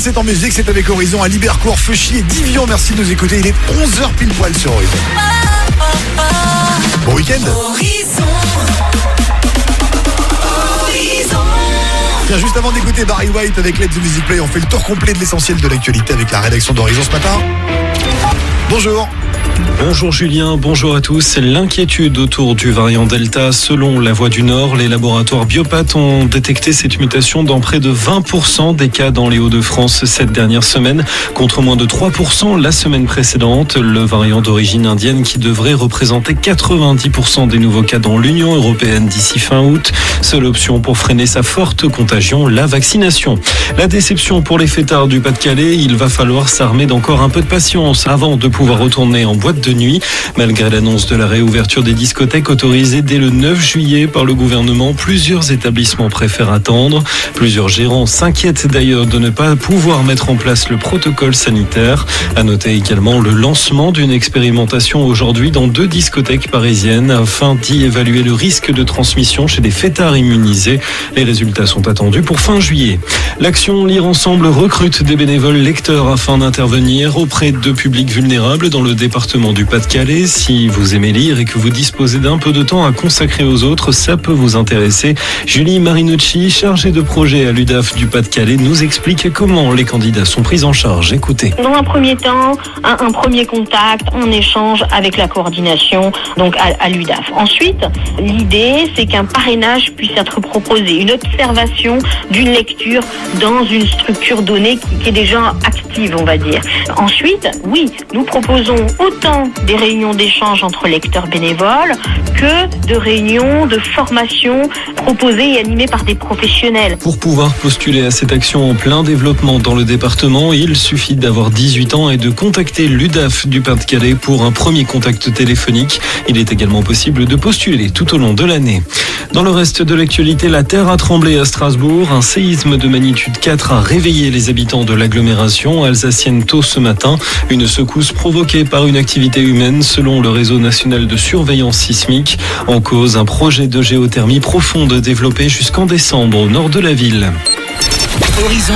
c'est en musique, c'est avec Horizon à Libercourt, Feuchy et Divion. Merci de nous écouter. Il est 11h pile poil sur Horizon. Bon week-end. Bien, juste avant d'écouter Barry White avec Let the Music Play, on fait le tour complet de l'essentiel de l'actualité avec la rédaction d'Horizon ce matin. Bonjour. Bonjour Julien, bonjour à tous. L'inquiétude autour du variant Delta, selon La Voix du Nord, les laboratoires Biopat ont détecté cette mutation dans près de 20% des cas dans les Hauts-de-France cette dernière semaine, contre moins de 3% la semaine précédente. Le variant d'origine indienne qui devrait représenter 90% des nouveaux cas dans l'Union européenne d'ici fin août. Seule option pour freiner sa forte contagion, la vaccination. La déception pour les fêtards du Pas-de-Calais, il va falloir s'armer d'encore un peu de patience avant de pouvoir retourner en boîte de nuit. Malgré l'annonce de la réouverture des discothèques autorisées dès le 9 juillet par le gouvernement, plusieurs établissements préfèrent attendre. Plusieurs gérants s'inquiètent d'ailleurs de ne pas pouvoir mettre en place le protocole sanitaire. À noter également le lancement d'une expérimentation aujourd'hui dans 2 discothèques parisiennes afin d'y évaluer le risque de transmission chez des fêtards immunisés. Les résultats sont attendus pour fin juillet. L'action Lire Ensemble recrute des bénévoles lecteurs afin d'intervenir auprès de publics vulnérables dans le département du Pas-de-Calais. Si vous aimez lire et que vous disposez d'un peu de temps à consacrer aux autres, ça peut vous intéresser. Julie Marinucci, chargée de projet à l'UDAF du Pas-de-Calais, nous explique comment les candidats sont pris en charge. Écoutez. Dans un premier temps, un premier contact, un échange avec la coordination, donc à l'UDAF. Ensuite, l'idée, c'est qu'un parrainage puisse être proposé, une observation d'une lecture dans une structure donnée qui est déjà active, on va dire. Ensuite, oui, nous proposons autant des réunions d'échange entre lecteurs bénévoles que de réunions de formation proposées et animées par des professionnels. Pour pouvoir postuler à cette action en plein développement dans le département, il suffit d'avoir 18 ans et de contacter l'UDAF du Pas-de-Calais pour un premier contact téléphonique. Il est également possible de postuler tout au long de l'année. Dans le reste de l'actualité, la terre a tremblé à Strasbourg. Un séisme de magnitude 4 a réveillé les habitants de l'agglomération alsacienne tôt ce matin. Une secousse provoquée par une activité humaine selon le réseau national de surveillance sismique. En cause, un projet de géothermie profonde développé jusqu'en décembre au nord de la ville. Horizon,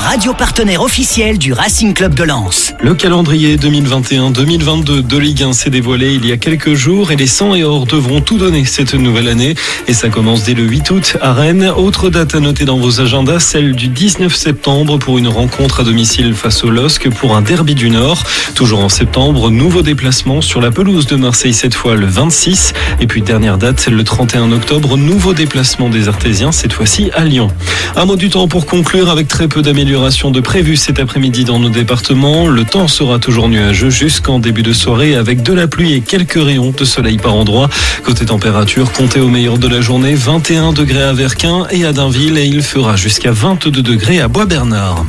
radio partenaire officiel du Racing Club de Lens. Le calendrier 2021-2022 de Ligue 1 s'est dévoilé il y a quelques jours et les 100 et or devront tout donner cette nouvelle année. Et ça commence dès le 8 août à Rennes. Autre date à noter dans vos agendas, celle du 19 septembre pour une rencontre à domicile face au LOSC pour un derby du Nord. Toujours en septembre, nouveau déplacement sur la pelouse de Marseille cette fois le 26. Et puis dernière date, le 31 octobre, nouveau déplacement des Artésiens, cette fois-ci à Lyon. Un mot du temps pour conclure avec très peu d'amélioration de prévues cet après-midi dans nos départements. Le temps sera toujours nuageux jusqu'en début de soirée avec de la pluie et quelques rayons de soleil par endroits. Côté température, comptez au meilleur de la journée, 21 degrés à Verquin et à Dainville et il fera jusqu'à 22 degrés à Bois-Bernard.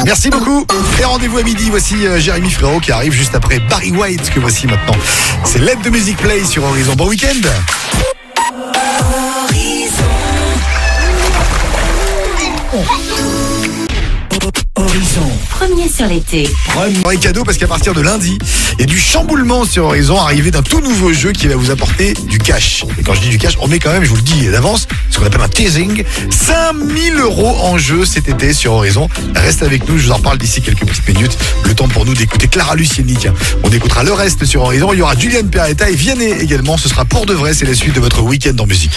Merci beaucoup. Et rendez-vous à midi. Voici Jérémy Frérot qui arrive juste après Barry White que voici maintenant. C'est Let the Music Play sur Horizon. Bon week-end. Horizon, premier sur l'été. Un cadeau parce qu'à partir de lundi, il y a du chamboulement sur Horizon, arrivé d'un tout nouveau jeu qui va vous apporter du cash. Et quand je dis du cash, on met quand même, je vous le dis d'avance, ce qu'on appelle un teasing, 5000 € en jeu cet été sur Horizon. Reste avec nous, je vous en parle d'ici quelques petites minutes. Le temps pour nous d'écouter Clara Luciani. On écoutera le reste sur Horizon. Il y aura Julian Peretta et Vianney également. Ce sera pour de vrai, c'est la suite de votre week-end en musique.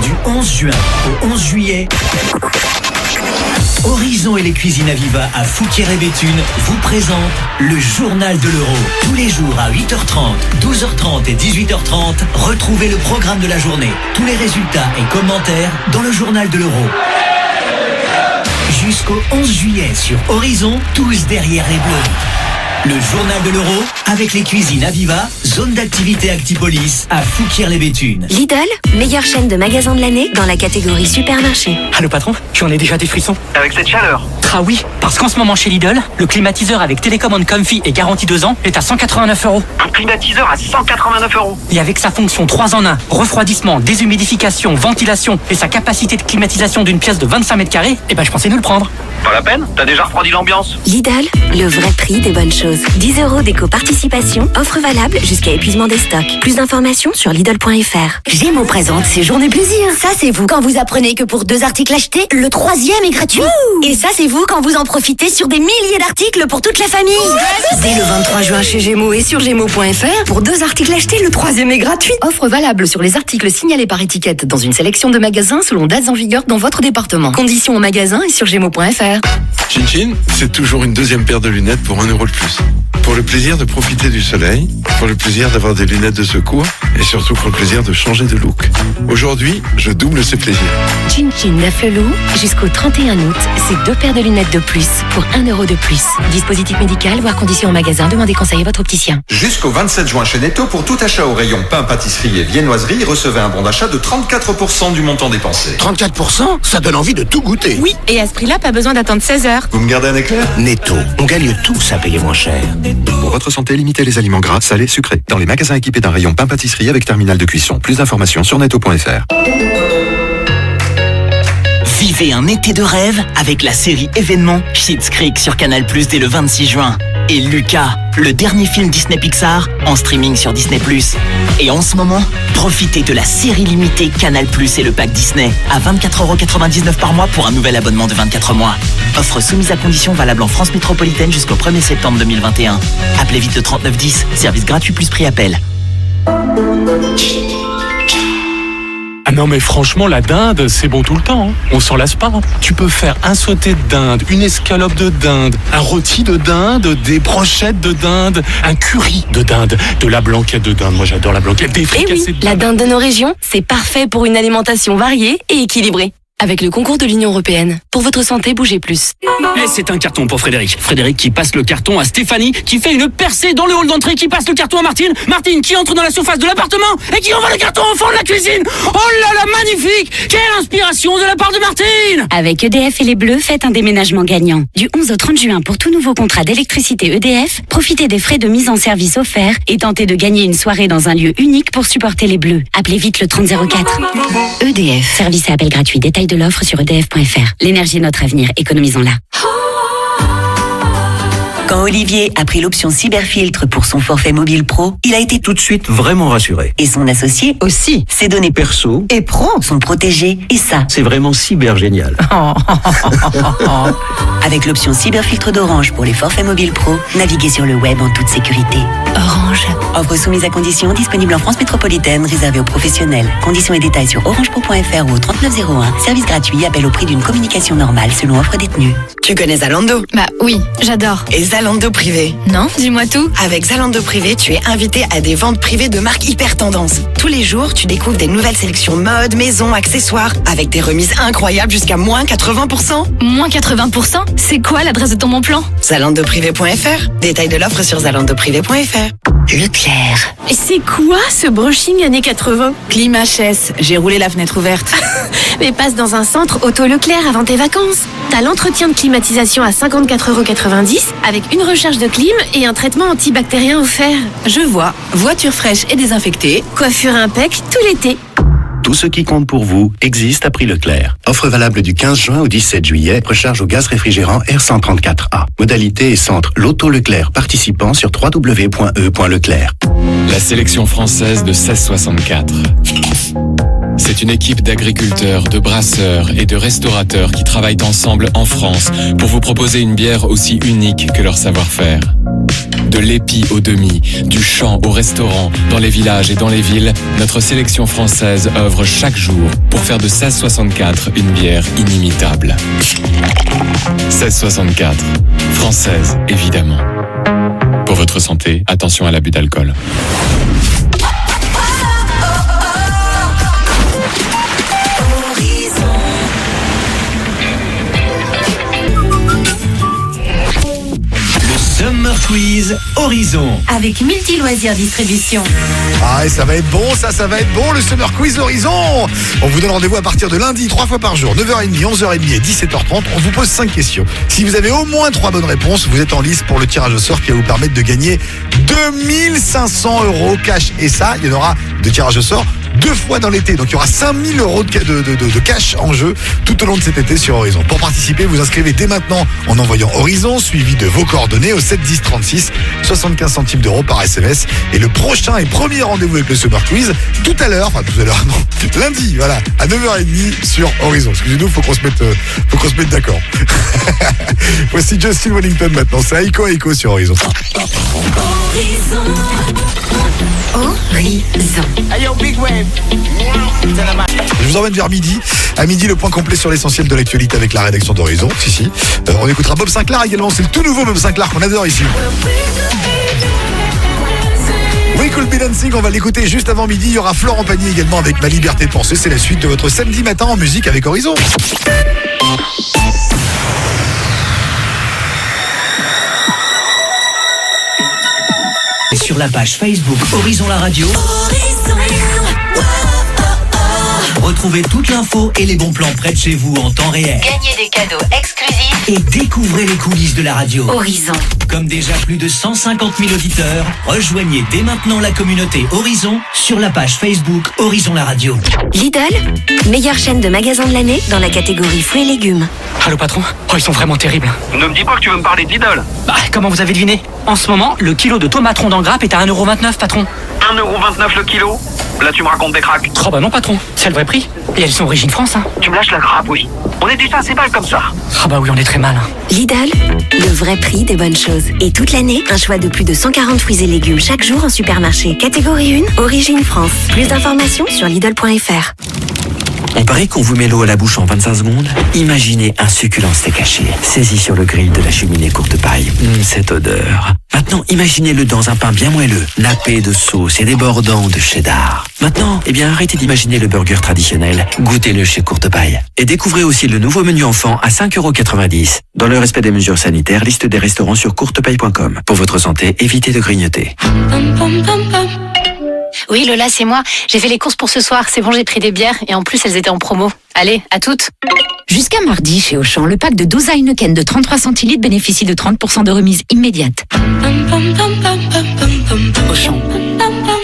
du 11 juin au 11 juillet, Horizon et les cuisines Aviva à Fouquier-et-Béthune vous présentent le journal de l'Euro. Tous les jours à 8h30, 12h30 et 18h30, retrouvez le programme de la journée. Tous les résultats et commentaires dans le journal de l'Euro. Jusqu'au 11 juillet sur Horizon, tous derrière les Bleus. Le journal de l'Euro avec les cuisines Aviva, zone d'activité Actipolis à Fouquier-les-Béthune. Lidl, meilleure chaîne de magasins de l'année dans la catégorie supermarché. Allô patron, j'en ai déjà des frissons. Avec cette chaleur. Ah oui, parce qu'en ce moment chez Lidl, le climatiseur avec télécommande Comfy et garantie 2 ans est à 189 €. Un climatiseur à 189 €. Et avec sa fonction 3 en 1, refroidissement, déshumidification, ventilation et sa capacité de climatisation d'une pièce de 25 m², je pensais nous le prendre. Pas la peine, t'as déjà refroidi l'ambiance. Lidl, le vrai prix des bonnes choses. 10 € d'éco-participation, offre valable jusqu'à épuisement des stocks. Plus d'informations sur Lidl.fr. Gémeaux présente ses journées plaisir. Ça, c'est vous quand vous apprenez que pour 2 articles achetés, le 3e est gratuit. Et ça, c'est vous quand vous en profitez sur des milliers d'articles pour toute la famille. Dès le 23 juin chez Gémeaux et sur Gémeaux.fr, pour 2 articles achetés, le 3e est gratuit. Offre valable sur les articles signalés par étiquette dans une sélection de magasins selon dates en vigueur dans votre département. Conditions en magasin et sur Gémeaux.fr. Chin Chin, c'est toujours une deuxième paire de lunettes pour 1 € de plus. Pour le plaisir de profiter du soleil, pour le plaisir d'avoir des lunettes de secours et surtout pour le plaisir de changer de look. Aujourd'hui, je double ce plaisir. Chin Chin la Flelou, jusqu'au 31 août, c'est 2 paires de lunettes de plus pour 1 € de plus. Dispositif médical, voire conditions en magasin, demandez conseil à votre opticien. Jusqu'au 27 juin chez Netto, pour tout achat au rayon pain, pâtisserie et viennoiserie, recevez un bon d'achat de 34% du montant dépensé. 34%? Ça donne envie de tout goûter. Oui, et à ce prix-là, pas besoin d'attendre 16 heures. Vous me gardez un éclair? Netto, on gagne tous à payer moins cher. Pour votre santé, limitez les aliments gras, salés, sucrés. Dans les magasins équipés d'un rayon pain pâtisserie avec terminal de cuisson. Plus d'informations sur netto.fr. Vivez un été de rêve avec la série événement Schitt's Creek sur Canal+ dès le 26 juin. Et Lucas, le dernier film Disney Pixar, en streaming sur Disney+. Et en ce moment, profitez de la série limitée Canal+ et le pack Disney à 24,99 € par mois pour un nouvel abonnement de 24 mois. Offre soumise à conditions valable en France métropolitaine jusqu'au 1er septembre 2021. Appelez vite le 3910, service gratuit plus prix appel. Ah non mais franchement la dinde c'est bon tout le temps, hein. On s'en lasse pas. Tu peux faire un sauté de dinde, une escalope de dinde, un rôti de dinde, des brochettes de dinde, un curry de dinde, de la blanquette de dinde, moi j'adore la blanquette, des fricassés de dinde. La dinde de nos régions, c'est parfait pour une alimentation variée et équilibrée. Avec le concours de l'Union Européenne. Pour votre santé, bougez plus. Et c'est un carton pour Frédéric. Frédéric qui passe le carton à Stéphanie, qui fait une percée dans le hall d'entrée, qui passe le carton à Martine. Martine qui entre dans la surface de l'appartement et qui envoie le carton au fond de la cuisine. Oh là là, magnifique! Quelle inspiration de la part de Martine! Avec EDF et les Bleus, faites un déménagement gagnant. Du 11 au 30 juin pour tout nouveau contrat d'électricité EDF, profitez des frais de mise en service offerts et tentez de gagner une soirée dans un lieu unique pour supporter les Bleus. Appelez vite le 3004. EDF. Service et appel gratuit. Détail de l'offre sur edf.fr. L'énergie est notre avenir, économisons-la. Quand Olivier a pris l'option Cyberfiltre pour son forfait mobile pro, il a été Tout de suite vraiment rassuré. et son associé aussi. Ses données Perso, et pro sont protégées et ça. c'est vraiment cyber génial. Avec l'option Cyberfiltre d'Orange pour les forfaits mobiles pro, naviguez sur le web en toute sécurité. Orange. Offre soumise à conditions, disponible en France métropolitaine, réservée aux professionnels. Conditions et détails sur orangepro.fr ou au 3901. Service gratuit, appel au prix d'une communication normale selon offre détenue. Tu connais Zalando? Bah oui, j'adore. Et Zalando Privé? Non, dis-moi tout. Avec Zalando Privé, tu es invité à des ventes privées de marques hyper tendance. Tous les jours, tu découvres des nouvelles sélections mode, maison, accessoires, avec des remises incroyables jusqu'à moins 80%. Moins 80%? C'est quoi l'adresse de ton bon plan? Zalandoprivé.fr. Détail de l'offre sur zalandoprivé.fr. Leclerc. Et c'est quoi ce brushing années 80? Climat HS, j'ai roulé la fenêtre ouverte. Mais passe dans un centre Auto Leclerc avant tes vacances. T'as l'entretien de climatisation à 54,90 € avec une recharge de clim et un traitement antibactérien offert. Je vois, voiture fraîche et désinfectée. Coiffure impec tout l'été. Tout ce qui compte pour vous existe à prix Leclerc. Offre valable du 15 juin au 17 juillet. Recharge au gaz réfrigérant R134A. Modalité et centre L'Auto Leclerc participant sur www.e.leclerc. La sélection française de 1664. C'est une équipe d'agriculteurs, de brasseurs et de restaurateurs qui travaillent ensemble en France pour vous proposer une bière aussi unique que leur savoir-faire. De l'épi au demi, du champ au restaurant, dans les villages et dans les villes, notre sélection française œuvre chaque jour pour faire de 1664 une bière inimitable. 1664, française évidemment. Pour votre santé, attention à l'abus d'alcool. Summer Quiz Horizon. Avec Multi Loisirs Distribution. Ah, et ça va être bon, ça va être bon, le Summer Quiz Horizon. On vous donne rendez-vous à partir de lundi, 3 fois par jour, 9h30, 11h30 et 17h30. On vous pose 5 questions. Si vous avez au moins 3 bonnes réponses, vous êtes en lice pour le tirage au sort qui va vous permettre de gagner 2500 € cash. Et ça, il y en aura de tirage au sort 2 fois dans l'été. Donc il y aura 5000 € de cash en jeu tout au long de cet été sur Horizon. Pour participer, vous inscrivez dès maintenant en envoyant Horizon suivi de vos coordonnées au 7 10 36, 75 centimes d'euros par SMS. Et le prochain et premier rendez-vous avec le Summer Quiz tout à l'heure, non, lundi, voilà, à 9h30 sur Horizon. Excusez-nous, faut qu'on se mette d'accord. Voici Justin Wellington maintenant, c'est Aiko sur Horizon. Je vous emmène vers midi. À midi, le point complet sur l'essentiel de l'actualité avec la rédaction d'Horizon. Si. On écoutera Bob Sinclair également. C'est le tout nouveau Bob Sinclair qu'on adore ici. We Could Be Dancing, on va l'écouter juste avant midi. Il y aura Florent Pagny également avec Ma Liberté de Penser. C'est la suite de votre samedi matin en musique avec Horizon. Sur la page Facebook Horizon la radio, retrouvez toute l'info et les bons plans près de chez vous en temps réel. Gagnez des cadeaux exclusifs Et découvrez les coulisses de la radio. Horizon. Comme déjà plus de 150 000 auditeurs, rejoignez dès maintenant la communauté Horizon sur la page Facebook Horizon la radio. Lidl, meilleure chaîne de magasins de l'année dans la catégorie fruits et légumes. Allô patron? Oh, ils sont vraiment terribles. Ne me dis pas que tu veux me parler de Lidl. Bah, comment vous avez deviné? En ce moment, le kilo de tomates rondes en grappe est à 1,29 €, patron. 1,29 € le kilo? Là, tu me racontes des cracks. Oh bah non, patron, c'est le vrai prix. Et elles sont origine France, hein. Tu me lâches la grappe, oui. On est déjà assez mal comme ça. Ah bah oui, on est très mal. Hein. Lidl, le vrai prix des bonnes choses. Et toute l'année, un choix de plus de 140 fruits et légumes chaque jour en supermarché. Catégorie 1, origine France. Plus d'informations sur Lidl.fr. On parie qu'on vous met l'eau à la bouche en 25 secondes. Imaginez un succulent steak haché, saisi sur le grill de la cheminée courte paille. Cette odeur. Maintenant, imaginez-le dans un pain bien moelleux, nappé de sauce et débordant de cheddar. Maintenant, arrêtez d'imaginer le burger traditionnel. Goûtez-le chez Courte Paille. Et découvrez aussi le nouveau menu enfant à 5,90 €. Dans le respect des mesures sanitaires, liste des restaurants sur courtepaille.com. Pour votre santé, évitez de grignoter. Oui, Lola, c'est moi. J'ai fait les courses pour ce soir. C'est bon, j'ai pris des bières et en plus, elles étaient en promo. Allez, à toutes. Jusqu'à mardi, chez Auchan, le pack de 12 Heineken de 33 centilitres bénéficie de 30% de remise immédiate. Auchan.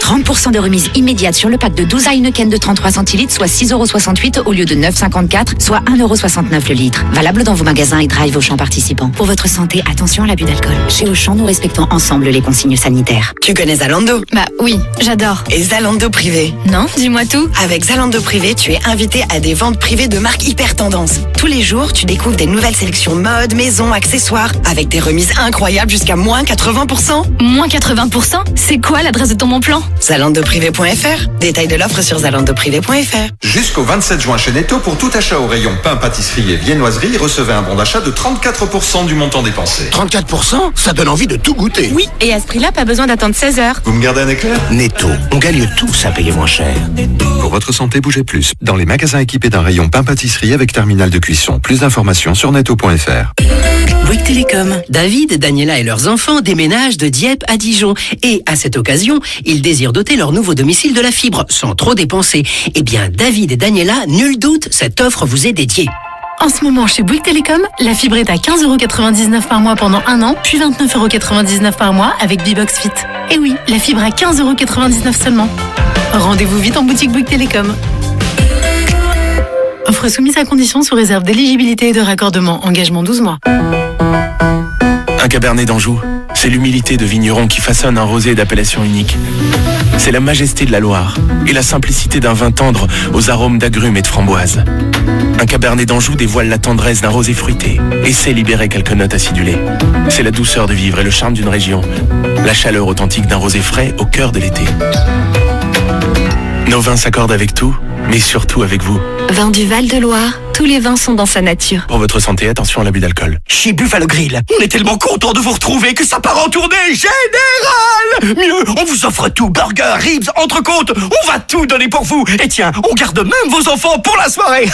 30% de remise immédiate sur le pack de 12 Heineken de 33 centilitres, soit 6,68 € au lieu de 9,54 €, soit 1,69 € le litre. Valable dans vos magasins et drive Auchan participants. Pour votre santé, attention à l'abus d'alcool. Chez Auchan, nous respectons ensemble les consignes sanitaires. Tu connais Zalando? Bah oui, j'adore. Et Zalando Privé? Non, dis-moi tout. Avec Zalando Privé, tu es invité à des ventes privées de marques hyper tendance. Tous les jours, tu découvres des nouvelles sélections mode, maison, accessoires, avec des remises incroyables jusqu'à moins 80%. Moins 80%? C'est quoi l'adresse de ton bon plan? Zalandoprivé.fr. Détail de l'offre sur zalandoprivé.fr. Jusqu'au 27 juin chez Netto, pour tout achat au rayon pain, pâtisserie et viennoiserie, recevez un bon d'achat de 34% du montant dépensé. 34%? Ça donne envie de tout goûter. Oui, et à ce prix-là, pas besoin d'attendre 16 heures. Vous me gardez un éclair? Netto, on gagne tous à payer moins cher. Pour votre santé, bougez plus. Dans les magasins équipés d'un rayon pain pâtisserie avec terminal de cuisson. Plus d'informations sur netto.fr. Bouygues Télécom. David, Daniela et leurs enfants déménagent de Dieppe à Dijon. Et à cette occasion, ils désirent doter leur nouveau domicile de la fibre sans trop dépenser. Eh bien, David et Daniela, nul doute, cette offre vous est dédiée. En ce moment, chez Bouygues Télécom, la fibre est à 15,99 € par mois pendant 1 an, puis 29,99 € par mois avec B-Box Fit. Et oui, la fibre à 15,99 € seulement. Rendez-vous vite en boutique Bouygues Télécom. Offre soumise à condition sous réserve d'éligibilité et de raccordement. Engagement 12 mois. Un cabernet d'Anjou, c'est l'humilité de vignerons qui façonnent un rosé d'appellation unique. C'est la majesté de la Loire et la simplicité d'un vin tendre aux arômes d'agrumes et de framboises. Un cabernet d'Anjou dévoile la tendresse d'un rosé fruité et sait libérer quelques notes acidulées. C'est la douceur de vivre et le charme d'une région. La chaleur authentique d'un rosé frais au cœur de l'été. Nos vins s'accordent avec tout, mais surtout avec vous. Vin du Val-de-Loire, tous les vins sont dans sa nature. Pour votre santé, attention à l'abus d'alcool. Chez Buffalo Grill, on est tellement content de vous retrouver que ça part en tournée générale. Mieux, on vous offre tout, burger, ribs, entrecôte, on va tout donner pour vous. Et tiens, on garde même vos enfants pour la soirée.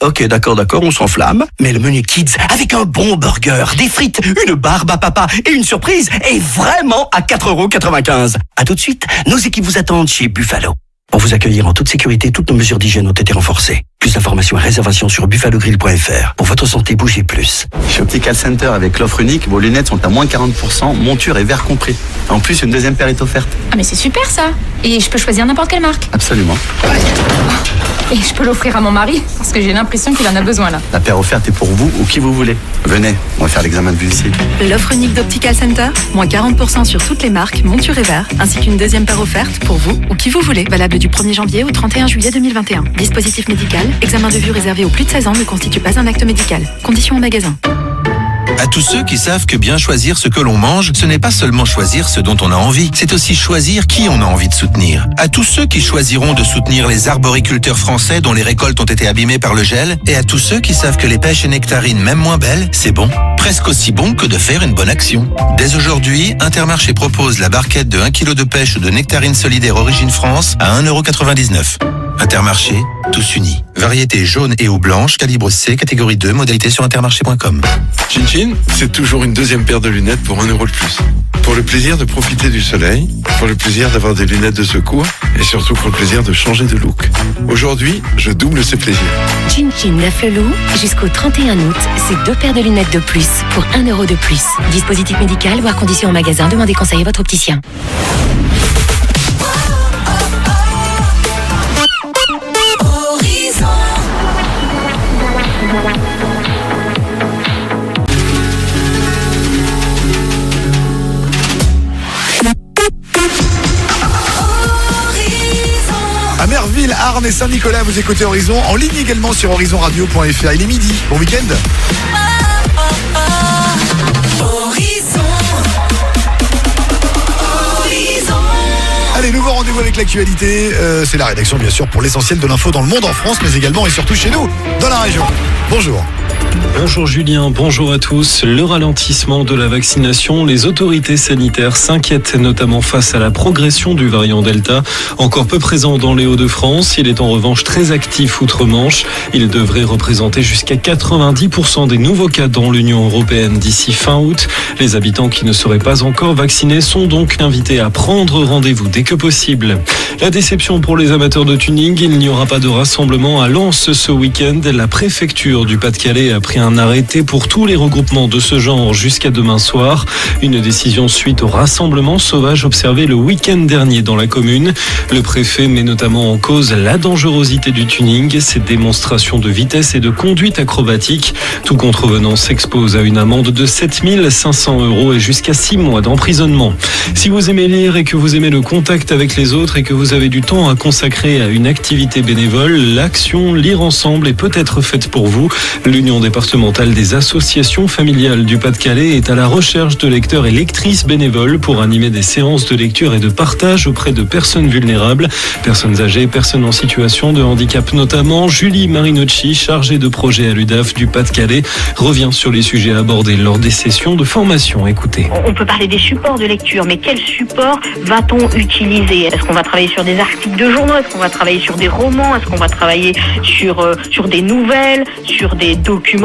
Ok, d'accord, on s'enflamme. Mais le menu Kids, avec un bon burger, des frites, une barbe à papa et une surprise, est vraiment à 4,95 €. À tout de suite, nos équipes vous attendent chez Buffalo. Pour vous accueillir en toute sécurité, toutes nos mesures d'hygiène ont été renforcées. Plus d'informations et réservations sur buffalogrill.fr. Pour votre santé, bougez plus. Chez Optical Center, avec l'offre unique, vos lunettes sont à moins 40%, monture et verre compris. En plus, une deuxième paire est offerte. Ah mais c'est super ça. Et je peux choisir n'importe quelle marque. Absolument. Et je peux l'offrir à mon mari, parce que j'ai l'impression qu'il en a besoin là. La paire offerte est pour vous ou qui vous voulez. Venez, on va faire l'examen de vue ici. L'offre unique d'Optical Center, moins 40% sur toutes les marques, monture et verre, ainsi qu'une deuxième paire offerte pour vous ou qui vous voulez. Valable du 1er janvier au 31 juillet 2021. Dispositif médical, examen de vue réservé aux plus de 16 ans ne constitue pas un acte médical. Conditions en magasin. À tous ceux qui savent que bien choisir ce que l'on mange, ce n'est pas seulement choisir ce dont on a envie, c'est aussi choisir qui on a envie de soutenir. À tous ceux qui choisiront de soutenir les arboriculteurs français dont les récoltes ont été abîmées par le gel, et à tous ceux qui savent que les pêches et nectarines, même moins belles, c'est bon. Presque aussi bon que de faire une bonne action. Dès aujourd'hui, Intermarché propose la barquette de 1 kg de pêche ou de nectarines solidaires Origine France à 1,99 €. Intermarché, tous unis. Variété jaune et ou blanche, calibre C, catégorie 2, modalité sur intermarché.com. Chin Chin, c'est toujours une deuxième paire de lunettes pour 1 € de plus. Pour le plaisir de profiter du soleil, pour le plaisir d'avoir des lunettes de secours, et surtout pour le plaisir de changer de look. Aujourd'hui, je double ces plaisirs. Chin Chin Neuf le Loup, jusqu'au 31 août, c'est 2 paires de lunettes de plus pour 1 € de plus. Dispositif médical, voire conditions en magasin, demandez conseil à votre opticien. À Merville, Arnes et Saint-Nicolas, vous écoutez Horizon, en ligne également sur horizonradio.fr. Il est midi, bon week-end. Allez, nouveau rendez-vous avec l'actualité, c'est la rédaction bien sûr pour l'essentiel de l'info dans le monde, en France, mais également et surtout chez nous, dans la région. Bonjour. Bonjour Julien, bonjour à tous. Le ralentissement de la vaccination, les autorités sanitaires s'inquiètent notamment face à la progression du variant Delta. Encore peu présent dans les Hauts-de-France, il est en revanche très actif outre-Manche. Il devrait représenter jusqu'à 90% des nouveaux cas dans l'Union européenne d'ici fin août. Les habitants qui ne seraient pas encore vaccinés sont donc invités à prendre rendez-vous dès que possible. La déception pour les amateurs de tuning, il n'y aura pas de rassemblement à Lens ce week-end. La préfecture du Pas-de-Calais a pris un arrêté pour tous les regroupements de ce genre jusqu'à demain soir. Une décision suite au rassemblement sauvage observé le week-end dernier dans la commune. Le préfet met notamment en cause la dangerosité du tuning, ses démonstrations de vitesse et de conduite acrobatique. Tout contrevenant s'expose à une amende de 7 500 € et jusqu'à 6 mois d'emprisonnement. Si vous aimez lire et que vous aimez le contact avec les autres et que vous avez du temps à consacrer à une activité bénévole, l'action Lire Ensemble est peut-être faite pour vous. L'Union départementale des associations familiales du Pas-de-Calais est à la recherche de lecteurs et lectrices bénévoles pour animer des séances de lecture et de partage auprès de personnes vulnérables, personnes âgées, personnes en situation de handicap notamment. Julie Marinocci, chargée de projet à l'UDAF du Pas-de-Calais, revient sur les sujets abordés lors des sessions de formation. Écoutez. On peut parler des supports de lecture, mais quel support va-t-on utiliser? Est-ce qu'on va travailler sur des articles de journaux? Est-ce qu'on va travailler sur des romans? Est-ce qu'on va travailler sur des nouvelles, sur des documentaires?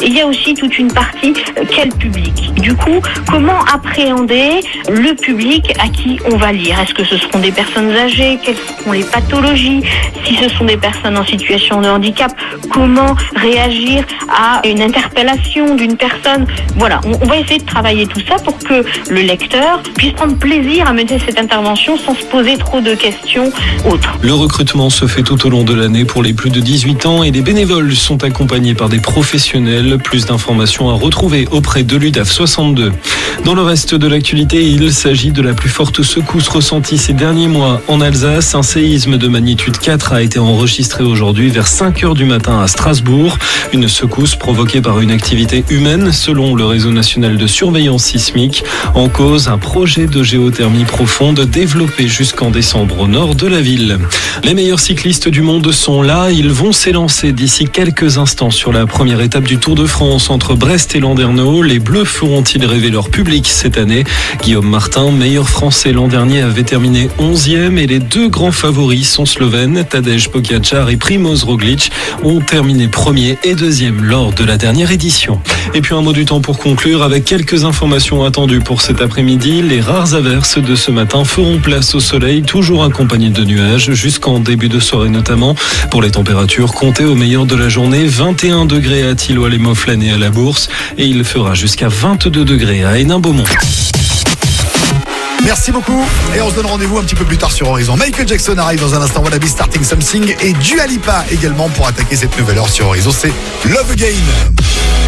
Et il y a aussi toute une partie, quel public? Du coup, comment appréhender le public à qui on va lire? Est-ce que ce seront des personnes âgées? Quelles seront les pathologies? Si ce sont des personnes en situation de handicap, comment réagir à une interpellation d'une personne? Voilà, on va essayer de travailler tout ça pour que le lecteur puisse prendre plaisir à mener cette intervention sans se poser trop de questions autres. Le recrutement se fait tout au long de l'année pour les plus de 18 ans et les bénévoles sont accompagnés par des professionnels. Plus d'informations à retrouver auprès de l'UDAF 62. Dans le reste de l'actualité, il s'agit de la plus forte secousse ressentie ces derniers mois en Alsace. Un séisme de magnitude 4 a été enregistré aujourd'hui vers 5 h du matin à Strasbourg. Une secousse provoquée par une activité humaine selon le réseau national de surveillance sismique. En cause, un projet de géothermie profonde développé jusqu'en décembre au nord de la ville. Les meilleurs cyclistes du monde sont là. Ils vont s'élancer d'ici quelques instants sur la première étape du Tour de France entre Brest et Landerneau. Les Bleus feront-ils rêver leur public cette année? Guillaume Martin, meilleur français l'an dernier, avait terminé 11e et les deux grands favoris sont slovènes. Tadej Pogačar et Primož Roglič ont terminé premier et deuxième lors de la dernière édition. Et puis un mot du temps pour conclure avec quelques informations attendues pour cet après-midi. Les rares averses de ce matin feront place au soleil, toujours accompagnées de nuages, jusqu'en début de soirée notamment. Pour les températures, comptez au meilleur de la journée, 21 degrés à Thilo, à Les Mofflaines et à la Bourse. Et il fera jusqu'à 22 degrés à Hénin-Beaumont. Merci beaucoup. Et on se donne rendez-vous un petit peu plus tard sur Horizon. Michael Jackson arrive dans un instant. Wanna Be Starting Something. Et Dua Lipa également pour attaquer cette nouvelle heure sur Horizon. C'est Love Again.